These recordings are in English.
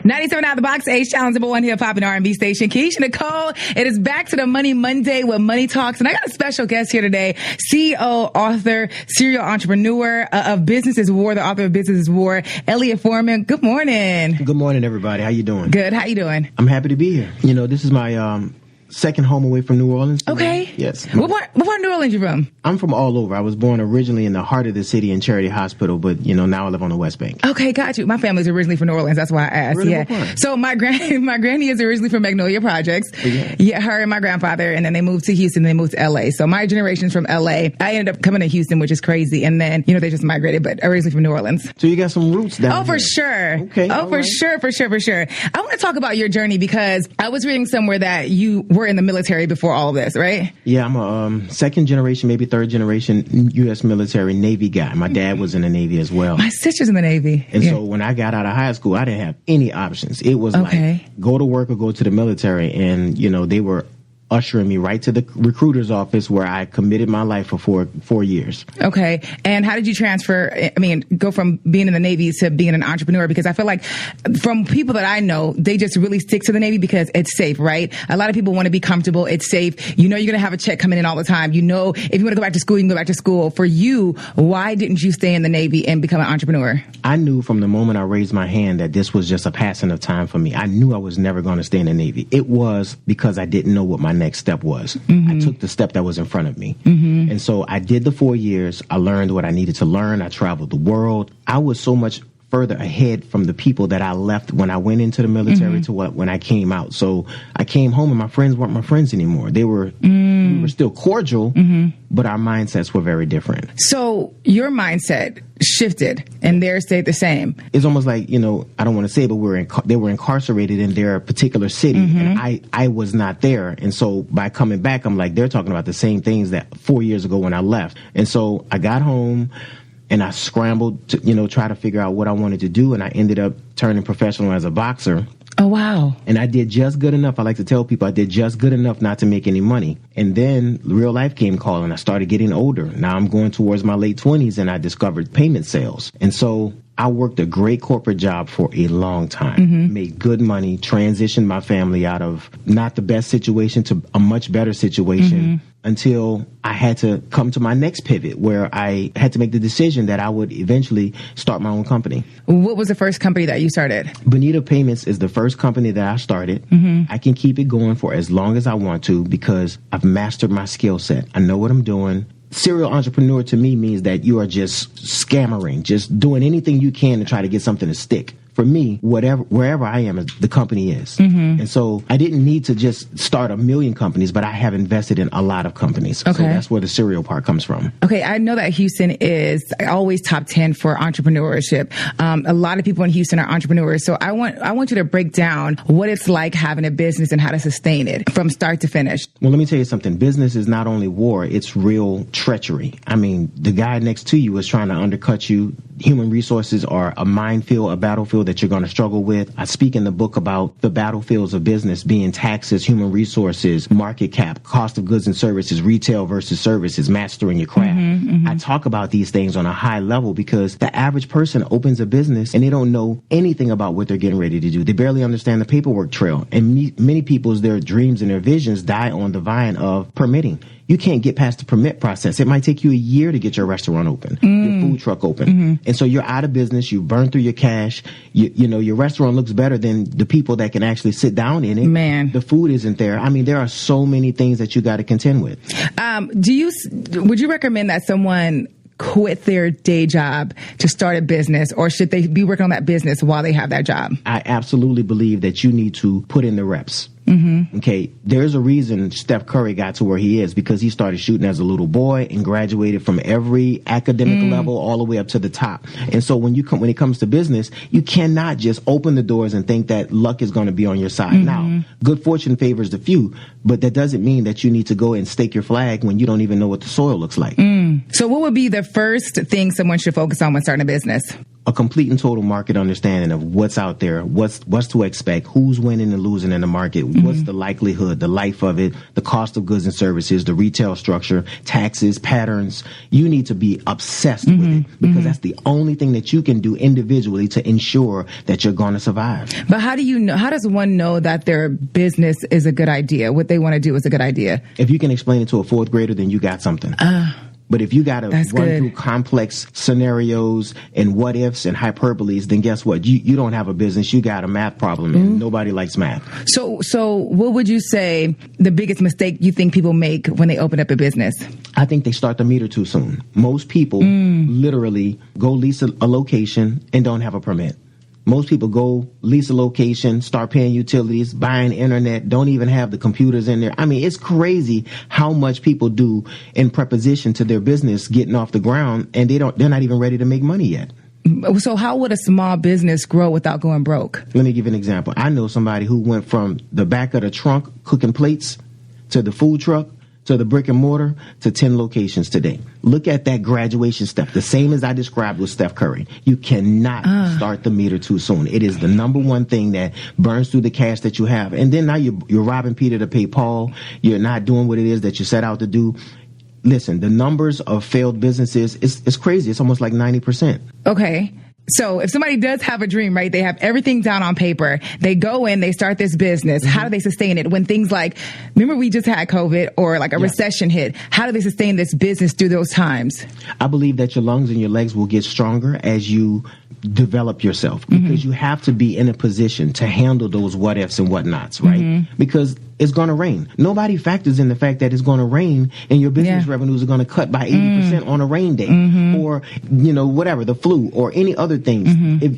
97 out of the box, H Challenge #1 hip hop and R&B station. Keisha Nicole. It is back to the Money Monday with Money Talks. And I got a special guest here today. CEO, author, serial entrepreneur of Business is War, the author of Business is War, Elliott Forman. Good morning. Good morning, everybody. How you doing? Good. How you doing? I'm happy to be here. You know, this is my second home away from New Orleans. Okay. Yes. What part of New Orleans you from? I'm from all over. I was born originally in the heart of the city in Charity Hospital, but, you know, now I live on the West Bank. Okay, got you. My family's originally from New Orleans. That's why I asked. Really? Yeah. So my granny is originally from Magnolia Projects. Yeah, her and my grandfather, and then they moved to Houston, they moved to LA. So my generation's from LA. I ended up coming to Houston, which is crazy. And then, you know, they just migrated, but originally from New Orleans. So you got some roots down here. Oh, for sure. Okay. Oh, for sure. I want to talk about your journey because I was reading somewhere that you were in the military before all of this, right? Yeah, I'm a second generation, maybe third generation U.S. military Navy guy. My dad was in the Navy as well. My sister's in the Navy. And so when I got out of high school, I didn't have any options. It was like go to work or go to the military. And, you know, they were ushering me right to the recruiter's office where I committed my life for four years. Okay. And how did you go from being in the Navy to being an entrepreneur? Because I feel like from people that I know, they just really stick to the Navy because it's safe, right? A lot of people want to be comfortable. It's safe. You know, you're going to have a check coming in all the time. You know, if you want to go back to school, you can go back to school. For you, why didn't you stay in the Navy and become an entrepreneur? I knew from the moment I raised my hand that this was just a passing of time for me. I knew I was never going to stay in the Navy. It was because I didn't know what my next step was. Mm-hmm. I took the step that was in front of me. Mm-hmm. And so I did the 4 years. I learned what I needed to learn. I traveled the world. I was so much further ahead from the people that I left when I went into the military to when I came out. So I came home and my friends weren't my friends anymore. We were still cordial, but our mindsets were very different. So your mindset shifted and theirs stayed the same. It's almost like, you know, I don't want to say it, but they were incarcerated in their particular city and I was not there. And so by coming back, I'm like, they're talking about the same things that 4 years ago when I left. And so I got home and I scrambled to, you know, try to figure out what I wanted to do. And I ended up turning professional as a boxer. Oh, wow. And I did just good enough. I like to tell people I did just good enough not to make any money. And then real life came calling. I started getting older. Now I'm going towards my late 20s and I discovered payment sales. And so I worked a great corporate job for a long time, made good money, transitioned my family out of not the best situation to a much better situation until I had to come to my next pivot where I had to make the decision that I would eventually start my own company. What was the first company that you started? Bonita Payments is the first company that I started. I can keep it going for as long as I want to because I've mastered my skill set. I know what I'm doing. Serial entrepreneur to me means that you are just scammering, just doing anything you can to try to get something to stick. For me, wherever I am, the company is. And so I didn't need to just start a million companies, but I have invested in a lot of companies. Okay. So that's where the serial part comes from. Okay. I know that Houston is always top 10 for entrepreneurship. A lot of people in Houston are entrepreneurs. So I want you to break down what it's like having a business and how to sustain it from start to finish. Well, let me tell you something. Business is not only war, it's real treachery. I mean, the guy next to you is trying to undercut you. Human resources are a minefield, a battlefield that you're going to struggle with. I speak in the book about the battlefields of business being taxes, human resources, market cap, cost of goods and services, retail versus services, mastering your craft. I talk about these things on a high level because the average person opens a business and they don't know anything about what they're getting ready to do. They barely understand the paperwork trail. And many people's, their dreams and their visions die on the vine of permitting. You can't get past the permit process. It might take you a year to get your restaurant open, your food truck open. And so you're out of business. You burn through your cash. You know, your restaurant looks better than the people that can actually sit down in it. Man. The food isn't there. I mean, there are so many things that you got to contend with. Would you recommend that someone quit their day job to start a business, or should they be working on that business while they have that job? I absolutely believe that you need to put in the reps. Okay, there's a reason Steph Curry got to where he is because he started shooting as a little boy and graduated from every academic level all the way up to the top. And so when it comes to business, you cannot just open the doors and think that luck is going to be on your side. Now, good fortune favors the few, but that doesn't mean that you need to go and stake your flag when you don't even know what the soil looks like. So what would be the first thing someone should focus on when starting a business? a complete and total market understanding of what's out there, what's to expect, who's winning and losing in the market, what's the likelihood, the life of it, the cost of goods and services, the retail structure, taxes, patterns. You need to be obsessed with it, because that's the only thing that you can do individually to ensure that you're going to survive. But how do you know? How does one know that their business is a good idea? What they want to do is a good idea? If you can explain it to a fourth grader, then you got something. But if you got to run through complex scenarios and what ifs and hyperboles, then guess what? You don't have a business. You got a math problem, and nobody likes math. So what would you say the biggest mistake you think people make when they open up a business? I think they start the meter too soon. Most people literally go lease a location and don't have a permit. Most people go lease a location, start paying utilities, buying internet, don't even have the computers in there. I mean, it's crazy how much people do in preposition to their business getting off the ground, and they're not even ready to make money yet. So how would a small business grow without going broke? Let me give you an example. I know somebody who went from the back of the trunk cooking plates to the food truck to the brick and mortar to 10 locations today. Look at that graduation step, the same as I described with Steph Curry. You cannot start the meter too soon. It is the number one thing that burns through the cash that you have. And then now you're robbing Peter to pay Paul. You're not doing what it is that you set out to do. Listen, the numbers of failed businesses, it's crazy. It's almost like 90%. Okay. So if somebody does have a dream, right, they have everything down on paper, they go in, they start this business. How do they sustain it when things like, remember we just had COVID or like a recession hit? How do they sustain this business through those times? I believe that your lungs and your legs will get stronger as you develop yourself, because you have to be in a position to handle those what ifs and whatnots, right? Because it's going to rain. Nobody factors in the fact that it's going to rain and your business revenues are going to cut by 80% on a rain day, or, whatever, the flu or any other things.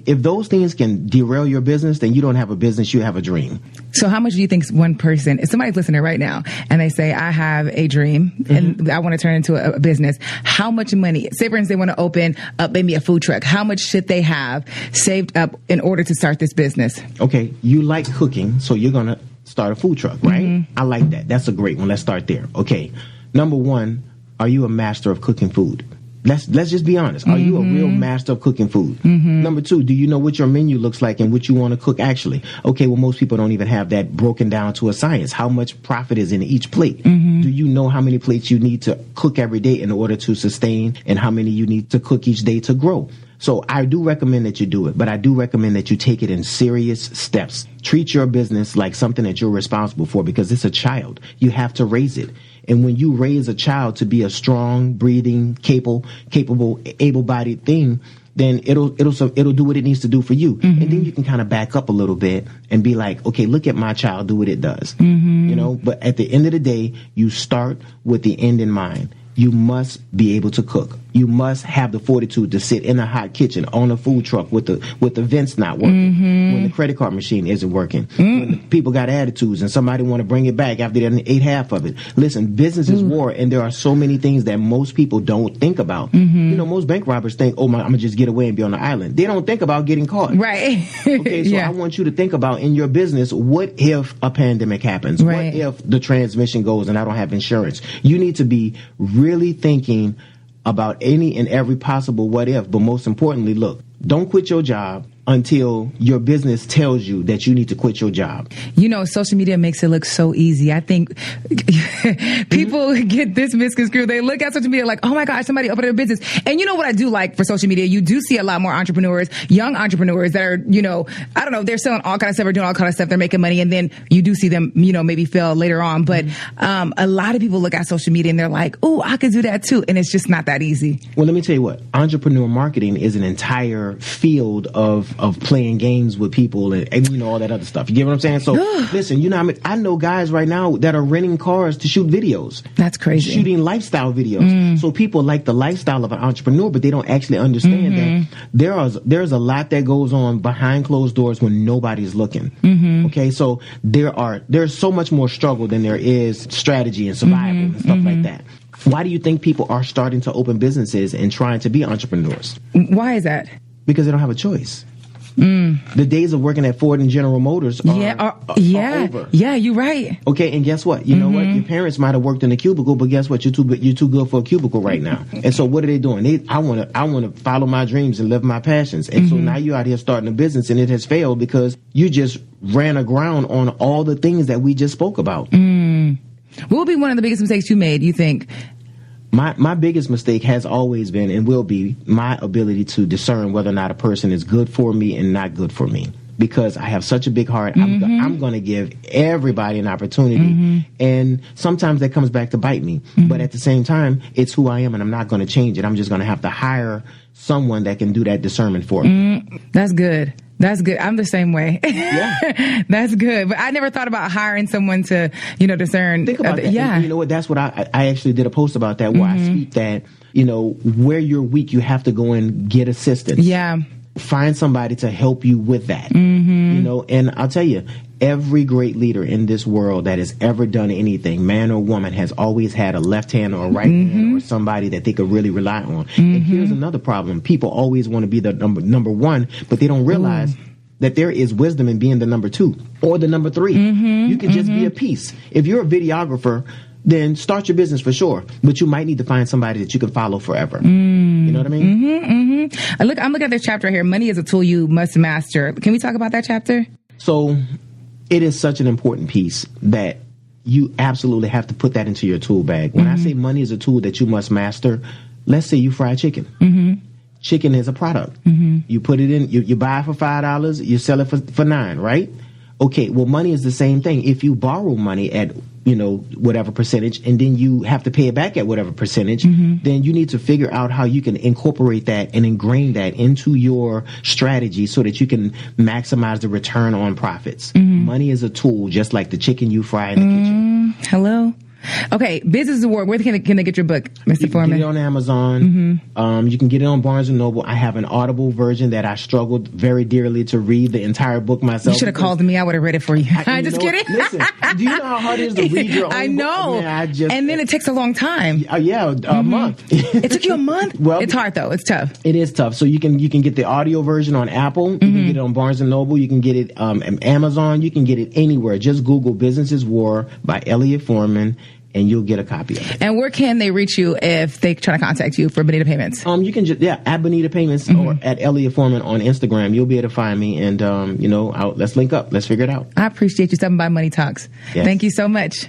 If those things can derail your business, then you don't have a business, you have a dream. So how much do you think one person, if somebody's listening right now and they say, I have a dream and I want to turn into a business, how much money, say for instance, they want to open up maybe a food truck, how much should they have saved up in order to start this business? Okay, you like cooking, so you're going to start a food truck, right? I like that. That's a great one. Let's start there. Okay. Number one, are you a master of cooking food? Let's just be honest. Are you a real master of cooking food? Number two, do you know what your menu looks like and what you want to cook actually? Okay, well, most people don't even have that broken down to a science. How much profit is in each plate? Do you know how many plates you need to cook every day in order to sustain, and how many you need to cook each day to grow? So I do recommend that you do it, but I do recommend that you take it in serious steps. Treat your business like something that you're responsible for, because it's a child. You have to raise it. And when you raise a child to be a strong, breathing, capable, able-bodied thing, then it'll do what it needs to do for you. And then you can kind of back up a little bit and be like, okay, look at my child, do what it does. But at the end of the day, you start with the end in mind. You must be able to cook. You must have the fortitude to sit in a hot kitchen on a food truck with the vents not working, when the credit card machine isn't working, when the people got attitudes and somebody want to bring it back after they ate half of it. Listen, business is war, and there are so many things that most people don't think about. Most bank robbers think, I'm going to just get away and be on the island. They don't think about getting caught. Right. Okay, so I want you to think about in your business, what if a pandemic happens? Right. What if the transmission goes and I don't have insurance? You need to be really thinking about any and every possible what if, but most importantly, look, don't quit your job until your business tells you that you need to quit your job. Social media makes it look so easy. I think people get this misconstrued. They look at social media like, oh my gosh, somebody opened a business. And you know what I do like for social media? You do see a lot more entrepreneurs, young entrepreneurs that are, I don't know, they're selling all kind of stuff or doing all kind of stuff. They're making money. And then you do see them, maybe fail later on. But a lot of people look at social media and they're like, oh, I could do that too. And it's just not that easy. Well, let me tell you what, entrepreneur marketing is an entire field of playing games with people and all that other stuff. You get what I'm saying? So listen, I know guys right now that are renting cars to shoot videos. That's crazy. Shooting lifestyle videos. So people like the lifestyle of an entrepreneur, but they don't actually understand that there's a lot that goes on behind closed doors when nobody's looking. Okay, so there's so much more struggle than there is strategy and survival and stuff like that. Why do you think people are starting to open businesses and trying to be entrepreneurs? Why is that? Because they don't have a choice. The days of working at Ford and General Motors are over. Yeah, you're right. Okay, and guess what? You know what? Your parents might have worked in a cubicle, but guess what? You're too good for a cubicle right now. And so what are they doing? I want to follow my dreams and live my passions. And so now you're out here starting a business, and it has failed because you just ran aground on all the things that we just spoke about. What would be one of the biggest mistakes you made, you think? My biggest mistake has always been and will be my ability to discern whether or not a person is good for me and not good for me. Because I have such a big heart, I'm going to give everybody an opportunity. And sometimes that comes back to bite me. But at the same time, it's who I am, and I'm not going to change it. I'm just going to have to hire someone that can do that discernment for me. That's good. That's good. I'm the same way. Yeah. That's good. But I never thought about hiring someone to, discern. Think about that. Yeah. And you know what? That's what I actually did a post about that where I speak that, where you're weak, you have to go and get assistance. Yeah. Find somebody to help you with that. And I'll tell you, every great leader in this world that has ever done anything, man or woman, has always had a left hand or a right hand or somebody that they could really rely on. And here's another problem. People always want to be the number one, but they don't realize that there is wisdom in being the number two or the number three. You can just be a piece. If you're a videographer, then start your business for sure. But you might need to find somebody that you can follow forever. You know what I mean? I'm looking at this chapter right here. Money is a tool you must master. Can we talk about that chapter? So it is such an important piece that you absolutely have to put that into your tool bag. When I say money is a tool that you must master, let's say you fry chicken. Chicken is a product. You put it in, you buy it for $5, you sell it for $9, right? Okay, well, money is the same thing. If you borrow money at, whatever percentage, and then you have to pay it back at whatever percentage, then you need to figure out how you can incorporate that and ingrain that into your strategy so that you can maximize the return on profits. Money is a tool, just like the chicken you fry in the kitchen. Hello? Okay, Business Award. Where can they get your book, Mr. Forman? You can get it on Amazon. You can get it on Barnes & Noble. I have an Audible version that I struggled very dearly to read the entire book myself. You should have called me. I would have read it for you. I'm just kidding. Listen, do you know how hard it is to read your own I know. book? Man, and then it takes a long time. A month. It took you a month? Well, it's hard, though. It's tough. It is tough. So you can get the audio version on Apple. You can get it on Barnes & Noble. You can get it on Amazon. You can get it anywhere. Just Google Business War by Elliott Forman, and you'll get a copy of it. And where can they reach you if they try to contact you for Bonita Payments? You can just, at Bonita Payments or at Elliott Forman on Instagram. You'll be able to find me, and, let's link up. Let's figure it out. I appreciate you stopping by Money Talks. Yes. Thank you so much.